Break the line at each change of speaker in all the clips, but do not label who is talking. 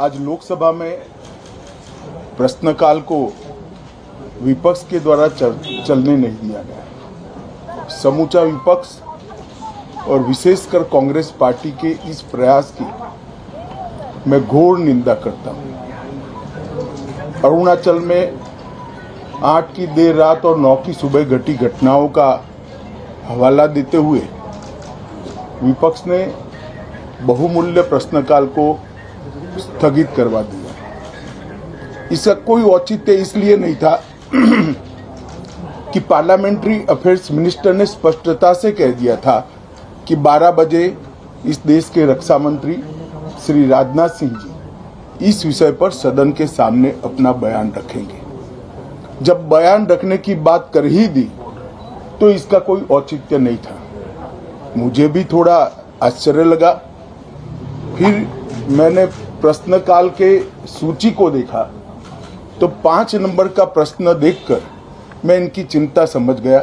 आज लोकसभा में प्रश्नकाल को विपक्ष के द्वारा चलने नहीं दिया गया। समूचा विपक्ष और विशेषकर कांग्रेस पार्टी के इस प्रयास की मैं घोर निंदा करता हूं। अरुणाचल में 8 की देर रात और 9 की सुबह घटी घटनाओं का हवाला देते हुए विपक्ष ने बहुमूल्य प्रश्नकाल को स्थगित करवा दिया। इसका कोई औचित्य इसलिए नहीं था कि पार्लियामेंट्री अफेयर्स मिनिस्टर ने स्पष्टता से कह दिया था कि 12 बजे इस देश के रक्षा मंत्री श्री राजनाथ सिंह जी इस विषय पर सदन के सामने अपना बयान रखेंगे। जब बयान रखने की बात कर ही दी तो इसका कोई औचित्य नहीं था। मुझे भी थोड़ा आश्चर्य लगा। फिर मैंने प्रश्नकाल के सूची को देखा तो 5 नंबर का प्रश्न देखकर मैं इनकी चिंता समझ गया।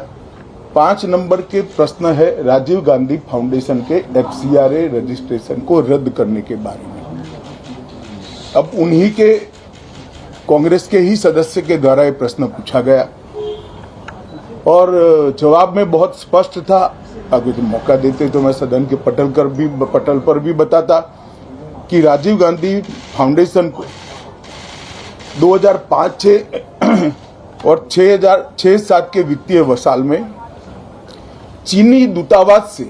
5 नंबर के प्रश्न है राजीव गांधी फाउंडेशन के FCRA रजिस्ट्रेशन को रद्द करने के बारे में। अब उन्हीं के कांग्रेस के ही सदस्य के द्वारा ये प्रश्न पूछा गया और जवाब में बहुत स्पष्ट था। अगर तो मौका देते तो मैं सदन के पटल पर भी बताता कि राजीव गांधी फाउंडेशन को 2005-06 और 2006-07 के वित्तीय साल में चीनी दूतावास से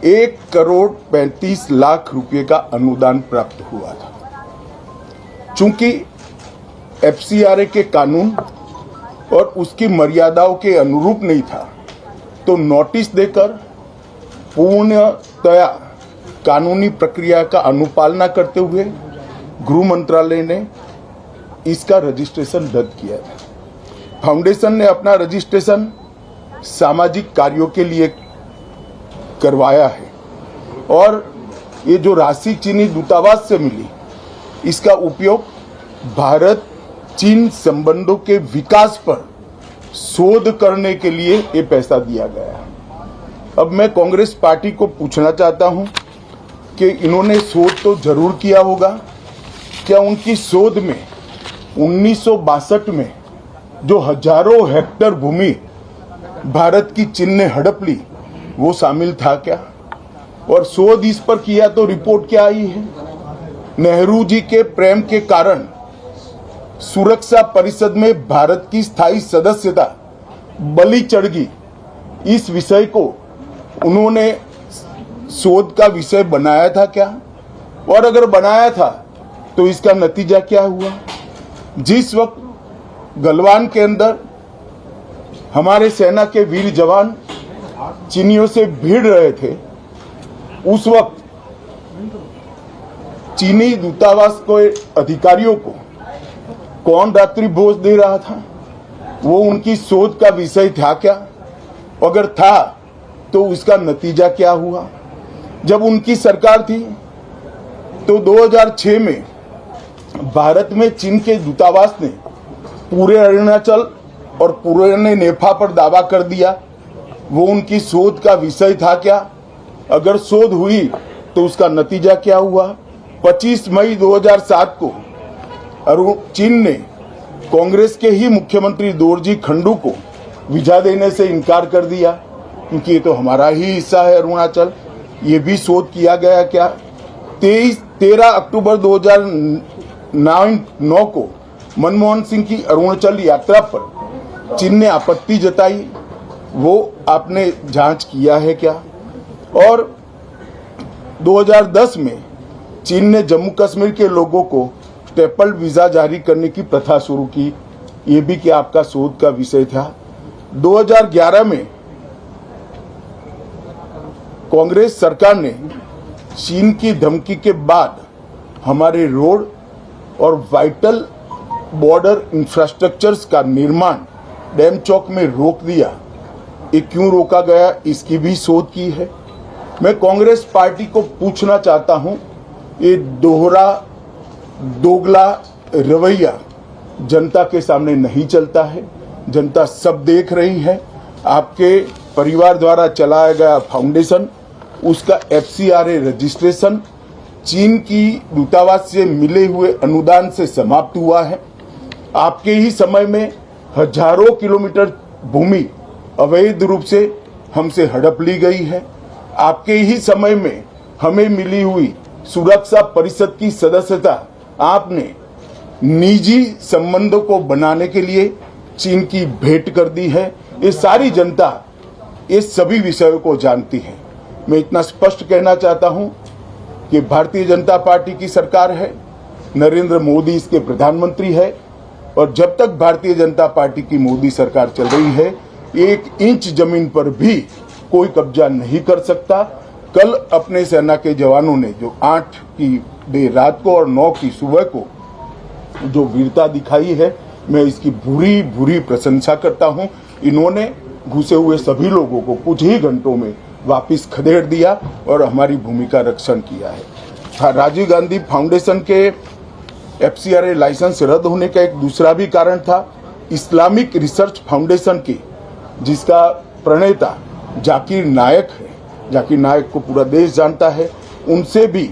1,35,00,000 रुपए का अनुदान प्राप्त हुआ था। चूंकि FCRA के कानून और उसकी मर्यादाओं के अनुरूप नहीं था तो नोटिस देकर पूर्णतया कानूनी प्रक्रिया का अनुपालना करते हुए गृह मंत्रालय ने इसका रजिस्ट्रेशन रद्द किया था। फाउंडेशन ने अपना रजिस्ट्रेशन सामाजिक कार्यों के लिए करवाया है और ये जो राशि चीनी दूतावास से मिली इसका उपयोग भारत चीन संबंधों के विकास पर शोध करने के लिए ये पैसा दिया गया। अब मैं कांग्रेस पार्टी को पूछना चाहता हूं कि इन्होंने शोध तो जरूर किया होगा। क्या उनकी शोध में 1962 में जो हजारों हेक्टेयर भूमि भारत की चीन ने हड़प ली वो शामिल था क्या? और शोध इस पर किया तो रिपोर्ट क्या आई है? नेहरू जी के प्रेम के कारण सुरक्षा परिषद में भारत की स्थायी सदस्यता बलि चढ़ गई। इस विषय को उन्होंने शोध का विषय बनाया था क्या? और अगर बनाया था तो इसका नतीजा क्या हुआ? जिस वक्त गलवान के अंदर हमारे सेना के वीर जवान चीनियों से भिड़ रहे थे उस वक्त चीनी दूतावास के अधिकारियों को कौन रात्रि भोज दे रहा था? वो उनकी शोध का विषय था क्या? अगर था तो उसका नतीजा क्या हुआ? जब उनकी सरकार थी तो 2006 में भारत में चीन के दूतावास ने पूरे अरुणाचल और पूरे नेफा पर दावा कर दिया। वो उनकी शोध का विषय था क्या? अगर शोध हुई तो उसका नतीजा क्या हुआ? 25 मई 2007 को चीन ने कांग्रेस के ही मुख्यमंत्री दोरजी खंडू को वीजा देने से इनकार कर दिया क्योंकि ये तो हमारा ही हिस्सा है अरुणाचल। ये भी शोध किया गया क्या? 13 अक्टूबर 2009 को मनमोहन सिंह की अरुणाचल यात्रा पर चीन ने आपत्ति जताई, वो आपने जांच किया है क्या? और 2010 में चीन ने जम्मू कश्मीर के लोगों को स्टेपल वीजा जारी करने की प्रथा शुरू की, ये भी क्या आपका शोध का विषय था? 2011 में कांग्रेस सरकार ने चीन की धमकी के बाद हमारे रोड और वाइटल बॉर्डर इंफ्रास्ट्रक्चर्स का निर्माण डैम चौक में रोक दिया। ये क्यों रोका गया? इसकी भी शोध की है। मैं कांग्रेस पार्टी को पूछना चाहता हूं, ये दोगला रवैया जनता के सामने नहीं चलता है। जनता सब देख रही है। आपके परिवार द्वारा चलाया गया फाउंडेशन, उसका FCRA रजिस्ट्रेशन चीन की दूतावास से मिले हुए अनुदान से समाप्त हुआ है। आपके ही समय में हजारों किलोमीटर भूमि अवैध रूप से हमसे हड़प ली गई है। आपके ही समय में हमें मिली हुई सुरक्षा परिषद की सदस्यता आपने निजी संबंधों को बनाने के लिए चीन की भेंट कर दी है। ये सारी जनता ये सभी विषयों को जानती है। मैं इतना स्पष्ट कहना चाहता हूं कि भारतीय जनता पार्टी की सरकार है, नरेंद्र मोदी इसके प्रधानमंत्री है, और जब तक भारतीय जनता पार्टी की मोदी सरकार चल रही है, 1 इंच जमीन पर भी कोई कब्जा नहीं कर सकता। कल अपने सेना के जवानों ने जो 8 की देर रात को और 9 की सुबह को जो वीरता दिखाई है, मैं इसकी भूरी भूरी प्रशंसा करता हूं। इन्होंने घुसे हुए सभी लोगों को कुछ ही घंटों में वापस खदेड़ दिया और हमारी भूमि का रक्षण किया है। राजीव गांधी फाउंडेशन के FCRA लाइसेंस रद्द होने का एक दूसरा भी कारण था। इस्लामिक रिसर्च फाउंडेशन की, जिसका प्रणेता जाकिर नायक है, जाकिर नायक को पूरा देश जानता है, उनसे भी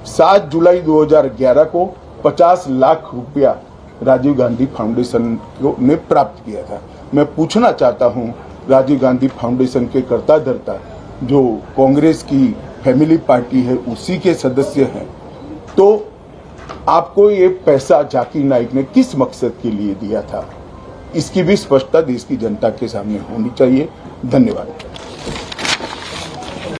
7 जुलाई 2011 को 50 लाख रुपया राजीव गांधी फाउंडेशन ने प्राप्त किया था। मैं पूछना चाहता हूं, राजीव गांधी फाउंडेशन के कर्ता धर्ता जो कांग्रेस की फैमिली पार्टी है उसी के सदस्य हैं, तो आपको ये पैसा जाकिर नाइक ने किस मकसद के लिए दिया था, इसकी भी स्पष्टता देश की जनता के सामने होनी चाहिए। धन्यवाद।